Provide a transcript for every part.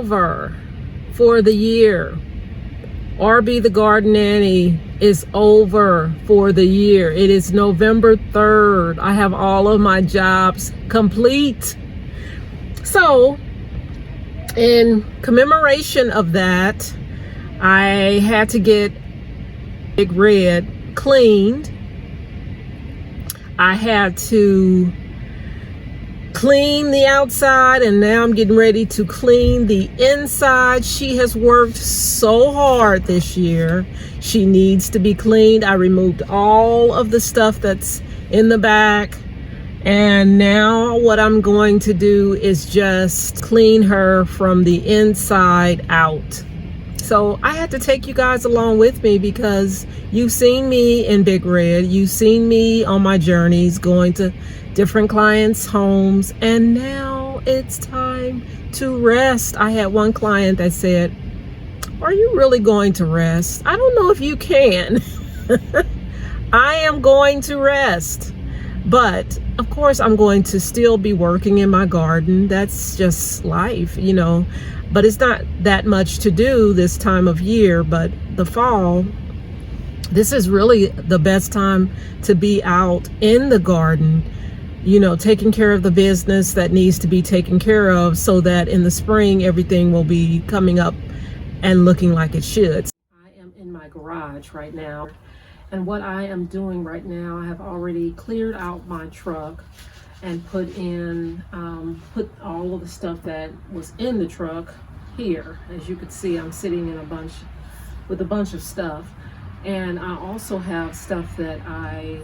over for the year. RB the Garden Nanny is over for the year. It is November 3rd. I have all of my jobs complete. So, in commemoration of that, I had to get Big Red cleaned. I had to clean the outside, and now I'm getting ready to clean the inside. She has worked so hard this year. She needs to be cleaned. I removed all of the stuff that's in the back, and now what I'm going to do is just clean her from the inside out. So I had to take you guys along with me because you've seen me in Big Red. You've seen me on my journeys going to different clients' homes, and now it's time to rest. I had one client that said, "Are you really going to rest?" I don't know if you can. I am going to rest, but of course I'm going to still be working in my garden. That's just life, you know, but it's not that much to do this time of year. But the fall, this is really the best time to be out in the garden, you know, taking care of the business that needs to be taken care of, so that in the spring everything will be coming up and looking like it should. I am in my garage right now, and what I am doing right now, I have already cleared out my truck and put all of the stuff that was in the truck here. As you can see, I'm sitting in with a bunch of stuff, and I also have stuff that I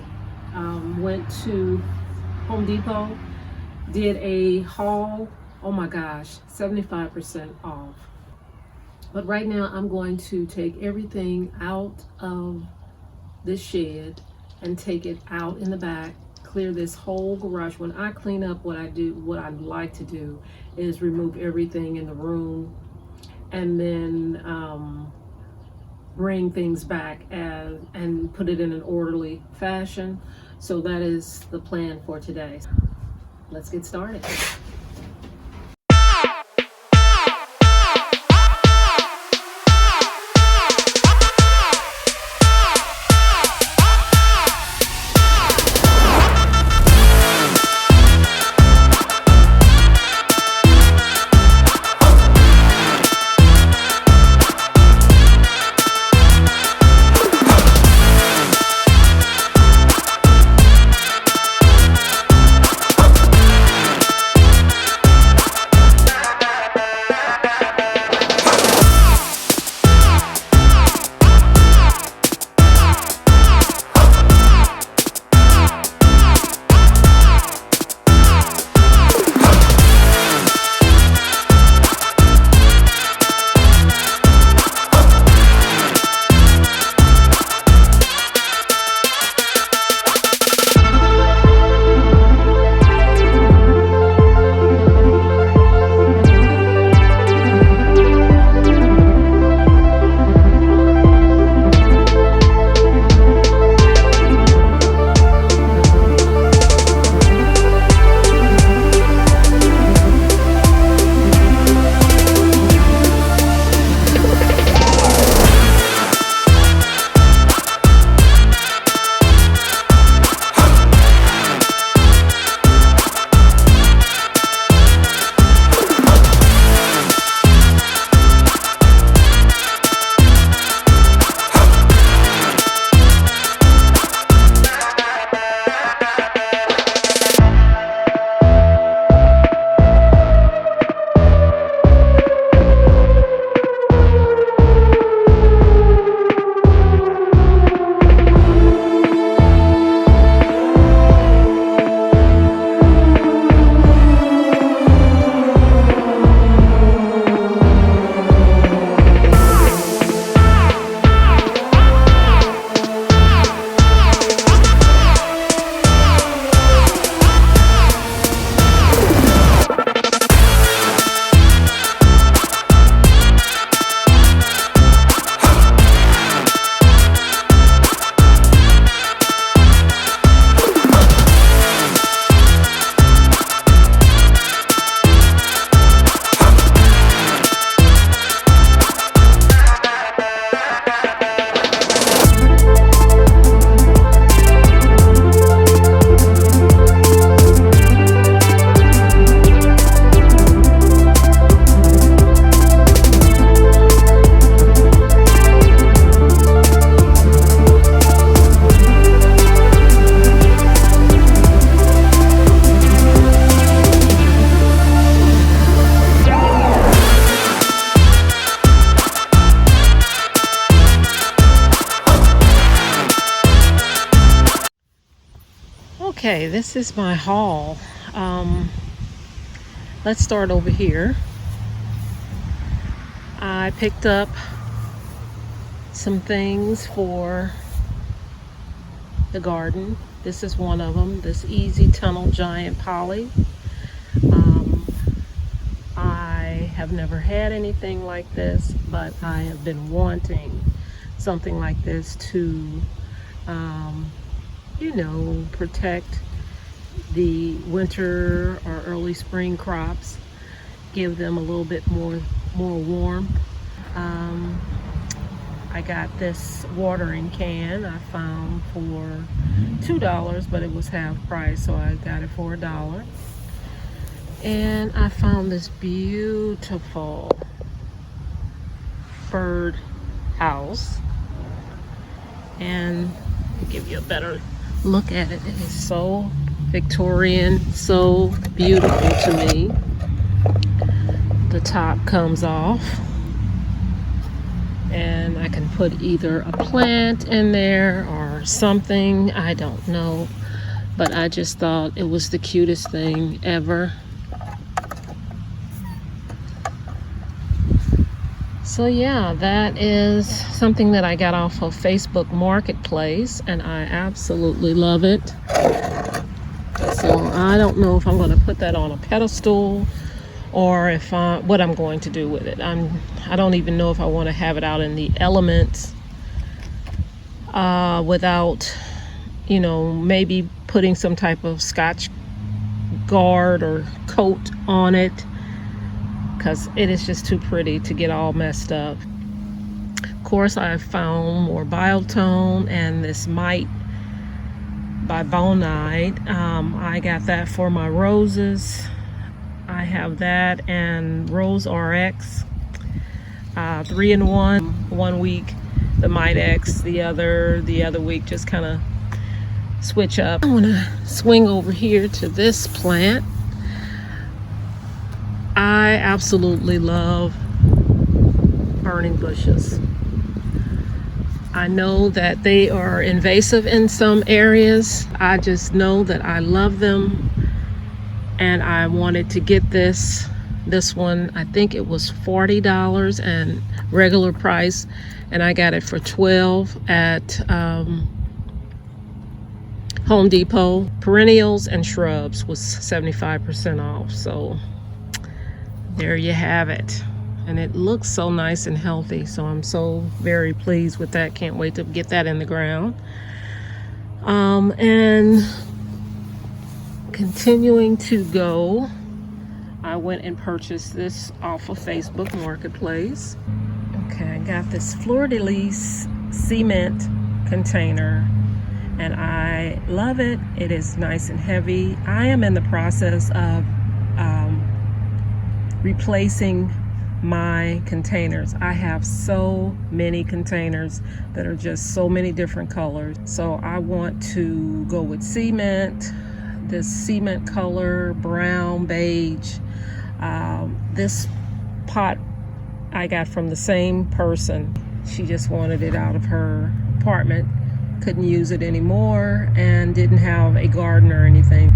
went to Home Depot, did a haul. Oh my gosh, 75% off. But right now I'm going to take everything out of this shed and take it out in the back, clear this whole garage. When I clean up, what I like to do is remove everything in the room and then bring things back and put it in an orderly fashion. So that is the plan for today. Let's get started. Okay, this is my haul. Let's start over here. I picked up some things for the garden. This is one of them, this Easy Tunnel Giant Poly. I have never had anything like this, but I have been wanting something like this to, you know, protect the winter or early spring crops, give them a little bit more warmth. I got this watering can I found for $2, but it was half price, so I got it for $1. And I found this beautiful bird house, and I'll give you a better look at it. It is so Victorian, so beautiful to me. The top comes off, and I can put either a plant in there or something, I don't know, but I just thought it was the cutest thing ever. So yeah, that is something that I got off of Facebook Marketplace, and I absolutely love it. So I don't know if I'm going to put that on a pedestal or if what I'm going to do with it. I don't even know if I want to have it out in the elements without, you know, maybe putting some type of Scotch guard or coat on it, because it is just too pretty to get all messed up. Of course, I found more Biotone and this Mite by Bonide. I got that for my roses. I have that and Rose RX, 3-in-1. One week the Mite X, the other week just kind of switch up. I want to swing over here to this plant. I absolutely love burning bushes. I know that they are invasive in some areas. I just know that I love them, and I wanted to get this one. I think it was $40 and regular price, and I got it for $12 at Home Depot. Perennials and shrubs was 75% off, so there you have it. And it looks so nice and healthy, so I'm so very pleased with that. Can't wait to get that in the ground. And continuing to go, I went and purchased this off of Facebook Marketplace. Okay, I got this fleur-de-lis cement container, and I love it. It is nice and heavy. I am in the process of replacing my containers. I have so many containers that are just so many different colors. So I want to go with cement, this cement color, brown, beige. This pot I got from the same person. She just wanted it out of her apartment, couldn't use it anymore, and didn't have a garden or anything.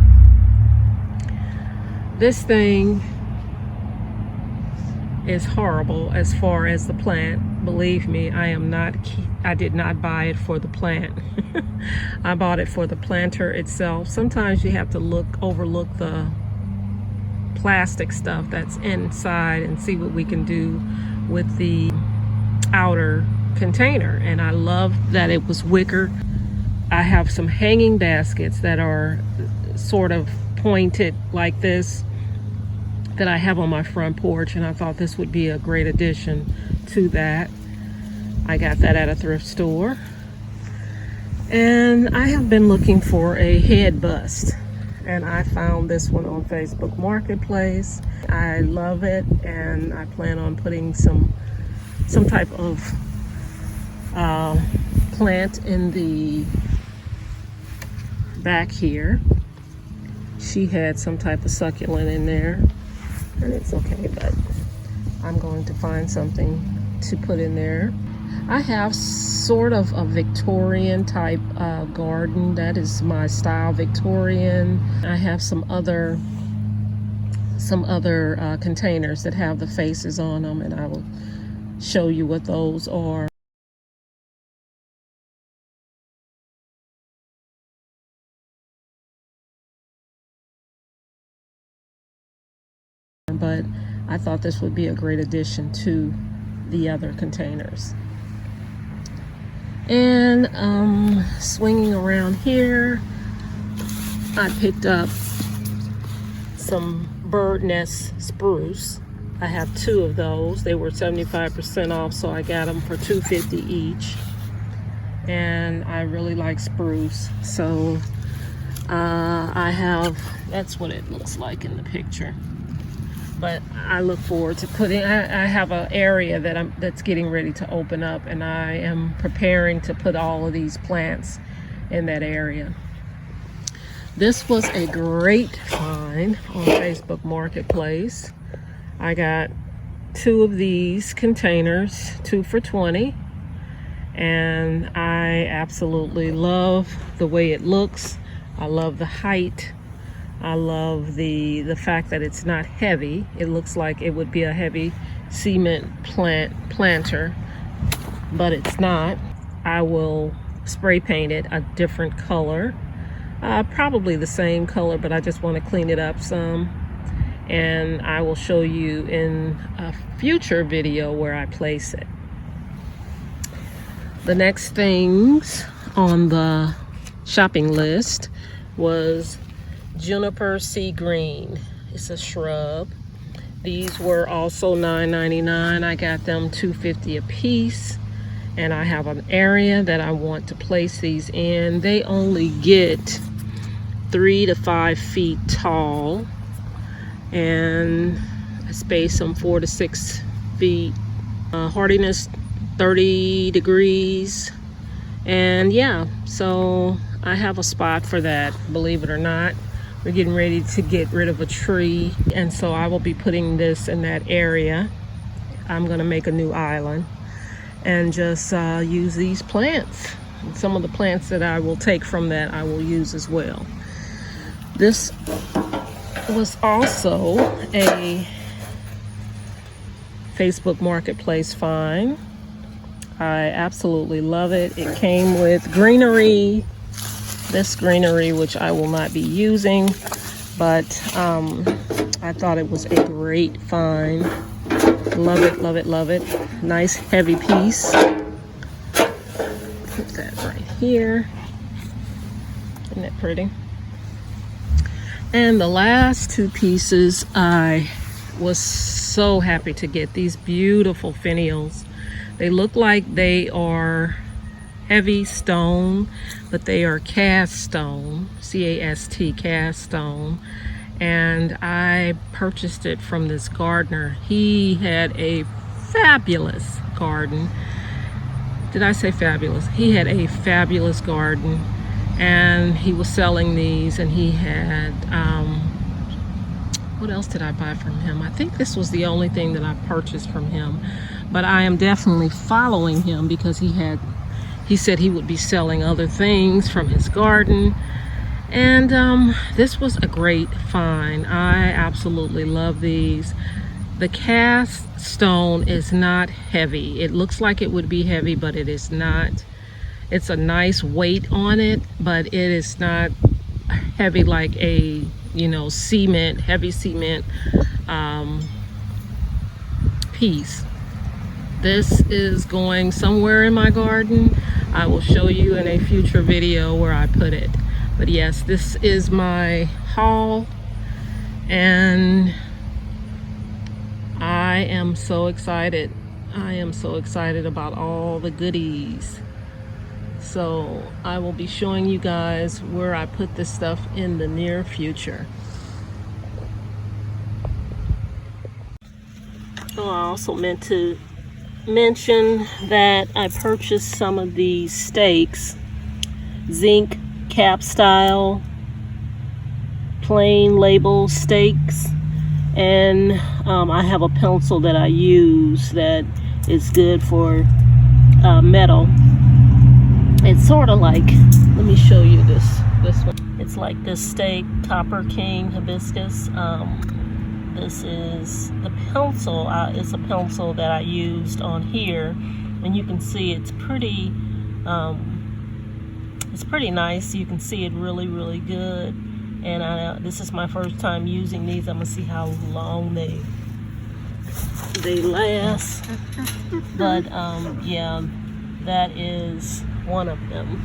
This thing is horrible as far as the plant. Believe me, I did not buy it for the plant. I bought it for the planter itself. Sometimes you have to overlook the plastic stuff that's inside and see what we can do with the outer container. And I love that it was wicker. I have some hanging baskets that are sort of pointed like this that I have on my front porch, and I thought this would be a great addition to that. I got that at a thrift store. And I have been looking for a head bust, and I found this one on Facebook Marketplace. I love it, and I plan on putting some type of plant in the back here. She had some type of succulent in there, and it's okay, but I'm going to find something to put in there. I have sort of a Victorian type garden. That is my style, Victorian. I have some other containers that have the faces on them, and I will show you what those are. But I thought this would be a great addition to the other containers. And swinging around here, I picked up some bird nest spruce. I have 2 of those. They were 75% off, so I got them for $2.50 each. And I really like spruce, so I have, that's what it looks like in the picture. But I look forward to putting, I have an area that's getting ready to open up, and I am preparing to put all of these plants in that area. This was a great find on Facebook Marketplace. I got 2 of these containers, 2 for $20, and I absolutely love the way it looks. I love the height. I love the fact that it's not heavy. It looks like it would be a heavy cement planter, but it's not. I will spray paint it a different color, probably the same color, but I just want to clean it up some. And I will show you in a future video where I place it. The next things on the shopping list was juniper sea green. It's a shrub. These were also $9.99. I got them $2.50 a piece, and I have an area that I want to place these in. They only get 3 to 5 feet tall, and I space them 4 to 6 feet. Hardiness 30 degrees, and yeah, so I have a spot for that, believe it or not. We're getting ready to get rid of a tree, and so I will be putting this in that area. I'm gonna make a new island and just use these plants. And some of the plants that I will take from that I will use as well. This was also a Facebook Marketplace find. I absolutely love it. It came with greenery. This greenery, which I will not be using, but I thought it was a great find. Love it, love it, love it. Nice heavy piece. Put that right here. Isn't that pretty? And the last 2 pieces, I was so happy to get these beautiful finials. They look like they are heavy stone, but they are cast stone, C-A-S-T, cast stone. And I purchased it from this gardener. He had a fabulous garden. Did I say fabulous? He had a fabulous garden, and he was selling these, and he had, what else did I buy from him? I think this was the only thing that I purchased from him, but I am definitely following him because he said he would be selling other things from his garden. And this was a great find. I absolutely love these. The cast stone is not heavy. It looks like it would be heavy, but it is not. It's a nice weight on it, but it is not heavy like a, cement, heavy cement piece. This is going somewhere in my garden. I will show you in a future video where I put it. But yes, this is my haul, and I am so excited. I am so excited about all the goodies. So I will be showing you guys where I put this stuff in the near future. Oh, I also meant to mention that I purchased some of these stakes, zinc cap style plain label stakes, and I have a pencil that I use that is good for metal. It's sort of like, let me show you this one. It's like this steak copper king hibiscus. This is the pencil. It's a pencil that I used on here, and you can see it's pretty nice. You can see it really good. And this is my first time using these. I'm gonna see how long they last. But yeah, that is one of them.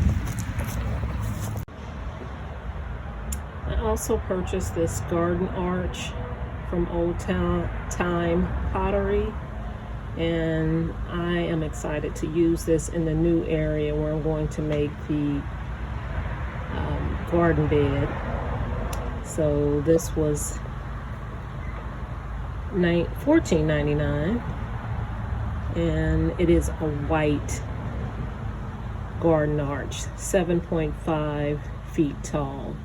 I also purchased this garden arch from Old Time Pottery, and I am excited to use this in the new area where I'm going to make the garden bed. So this was $14.99, and it is a white garden arch, 7.5 feet tall.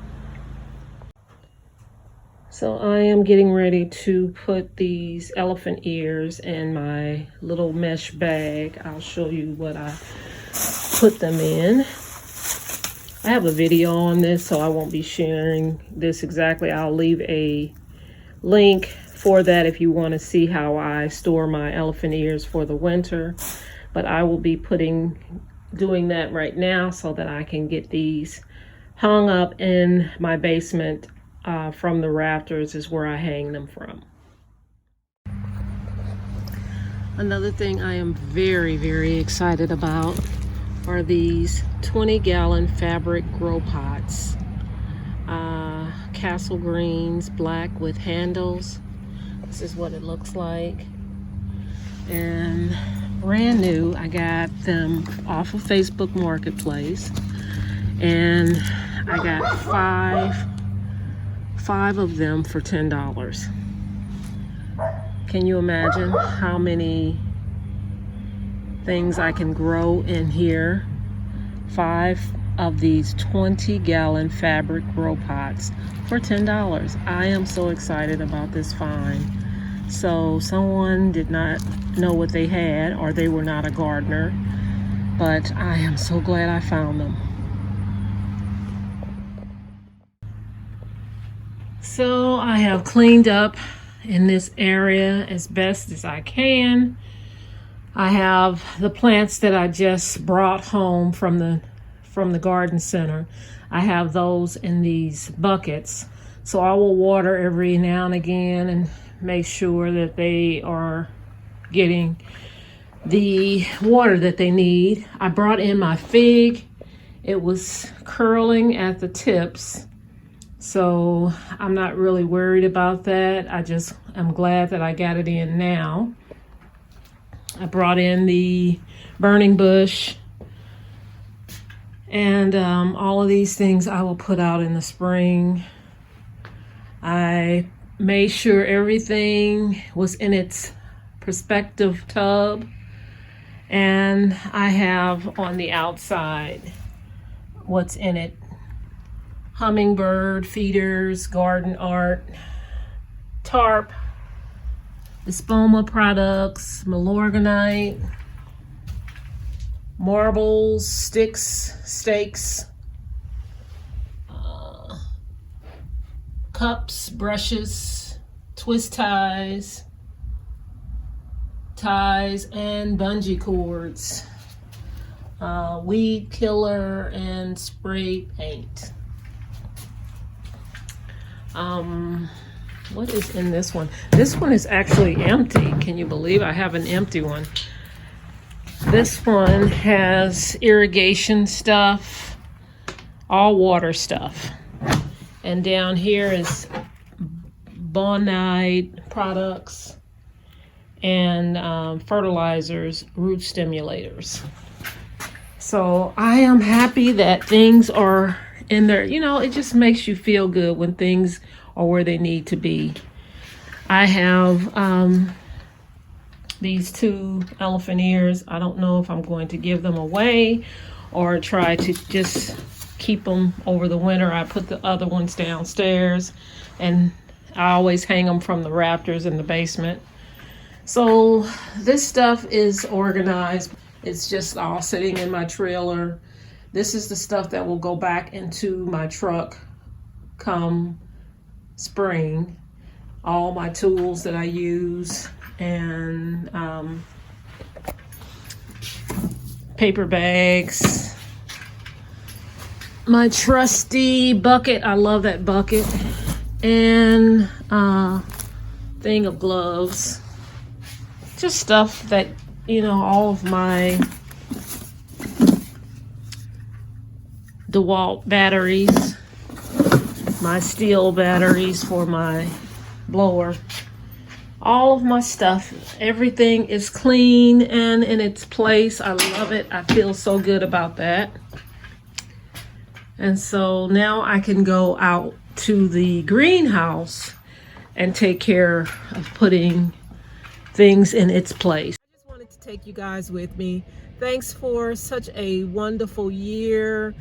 So I am getting ready to put these elephant ears in my little mesh bag. I'll show you what I put them in. I have a video on this, so I won't be sharing this exactly. I'll leave a link for that if you want to see how I store my elephant ears for the winter. But I will be doing that right now so that I can get these hung up in my basement. From the rafters is where I hang them from. Another thing I am very excited about are these 20-gallon fabric grow pots. Castle greens, black with handles. This is what it looks like. And brand new, I got them off of Facebook Marketplace. And I got five of them for $10. Can you imagine how many things I can grow in here? 5 of these 20-gallon fabric grow pots for $10. I am so excited about this find. So someone did not know what they had, or they were not a gardener, but I am so glad I found them. So I have cleaned up in this area as best as I can. I have the plants that I just brought home from the garden center. I have those in these buckets. So I will water every now and again and make sure that they are getting the water that they need. I brought in my fig. It was curling at the tips. So I'm not really worried about that. I'm glad that I got it in now. I brought in the burning bush, and all of these things I will put out in the spring. I made sure everything was in its perspective tub, and I have on the outside what's in it: hummingbird feeders, garden art, tarp, Espoma products, Milorganite, marbles, sticks, stakes, cups, brushes, twist ties, and bungee cords, weed killer, and spray paint. What is in this one? This one is actually empty. Can you believe I have an empty one? This one has irrigation stuff, all water stuff. And down here is Bonide products and fertilizers, root stimulators. So I am happy that things are in there. You know, it just makes you feel good when things are where they need to be. I have these 2 elephant ears. I don't know if I'm going to give them away or try to just keep them over the winter. I put the other ones downstairs, and I always hang them from the rafters in the basement. So this stuff is organized. It's just all sitting in my trailer. This is the stuff that will go back into my truck come spring. All my tools that I use, and paper bags. My trusty bucket, I love that bucket. And thing of gloves. Just stuff that, you know, all of my DeWalt batteries, my steel batteries for my blower, all of my stuff, everything is clean and in its place. I love it. I feel so good about that. And so now I can go out to the greenhouse and take care of putting things in its place. I just wanted to take you guys with me. Thanks for such a wonderful year,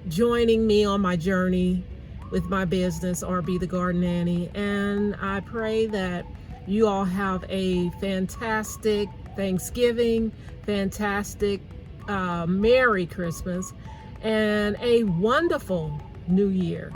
joining me on my journey with my business, RB the Garden Nanny. And I pray that you all have a fantastic Thanksgiving, fantastic Merry Christmas, and a wonderful New Year.